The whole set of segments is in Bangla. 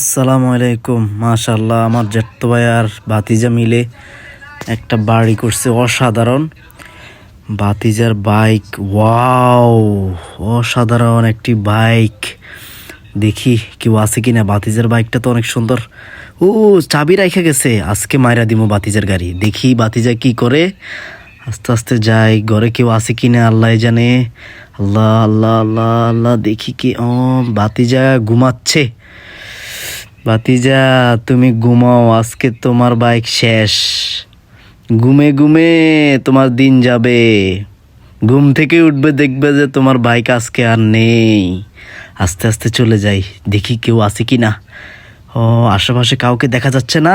আসসালামু আলাইকুম। মাশাল্লাহ, আমার জেঠতো ভাই আর ভাতিজা মিলে একটা বাড়ি করছে অসাধারণ। ভাতিজার বাইক, ওয়াও, অসাধারণ একটি বাইক। দেখি কেউ আছে কিনা। ভাতিজার বাইকটা তো অনেক সুন্দর। ও, চাবি রাইখা গেছে। আজকে মাইরা দিমু ভাতিজার গাড়ি। দেখি ভাতিজা কি করে। আস্তে আস্তে যাই, ঘরে কেউ আছে কিনা আল্লাহ জানে। আল্লাহ আল্লাহ আল্লাহ আল্লাহ, দেখি কি। ও, ভাতিজা ঘুমাচ্ছে। ভাতিজা, তুমি ঘুমাও, আজকে তোমার বাইক শেষ। ঘুমে ঘুমে তোমার দিন যাবে। ঘুম থেকে উঠবে, দেখবে যে তোমার বাইক আজকে আর নেই। আস্তে আস্তে চলে যাই, দেখি কেউ আছে কি না। ও, আশেপাশে কাউকে দেখা যাচ্ছে না।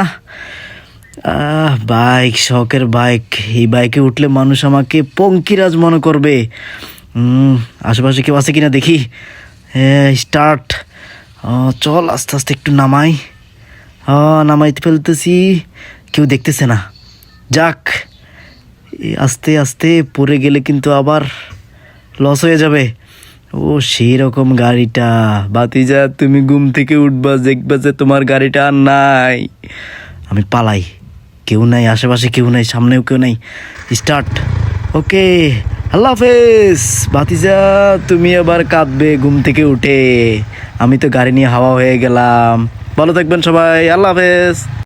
বাইক, শখের বাইক। এই বাইকে উঠলে মানুষ আমাকে পঙ্কিরাজ মনে করবে। আশেপাশে কেউ আছে কিনা দেখি। হ্যাঁ, স্টার্ট। চল, আস্তে আস্তে একটু নামাই। নামাইতে ফেলতেছি, কেউ দেখতেছে না। যাক, আস্তে আস্তে পড়ে গেলে কিন্তু আবার লস হয়ে যাবে। ও, সেই রকম গাড়িটা। ভাতিজা, তুমি ঘুম থেকে উঠবা, দেখবা যে তোমার গাড়িটা আর নাই। আমি পালাই। কেউ নাই আশেপাশে, কেউ নাই, সামনেও কেউ নাই। স্টার্ট। ওকে, আল্লাহ হাফেজ। ভাতিজা, তুমি আবার কাঁদবে ঘুম থেকে উঠে। আমি তো গাড়ি নিয়ে হাওয়া হয়ে গেলাম। ভালো থাকবেন সবাই, আল্লাহ হাফেজ।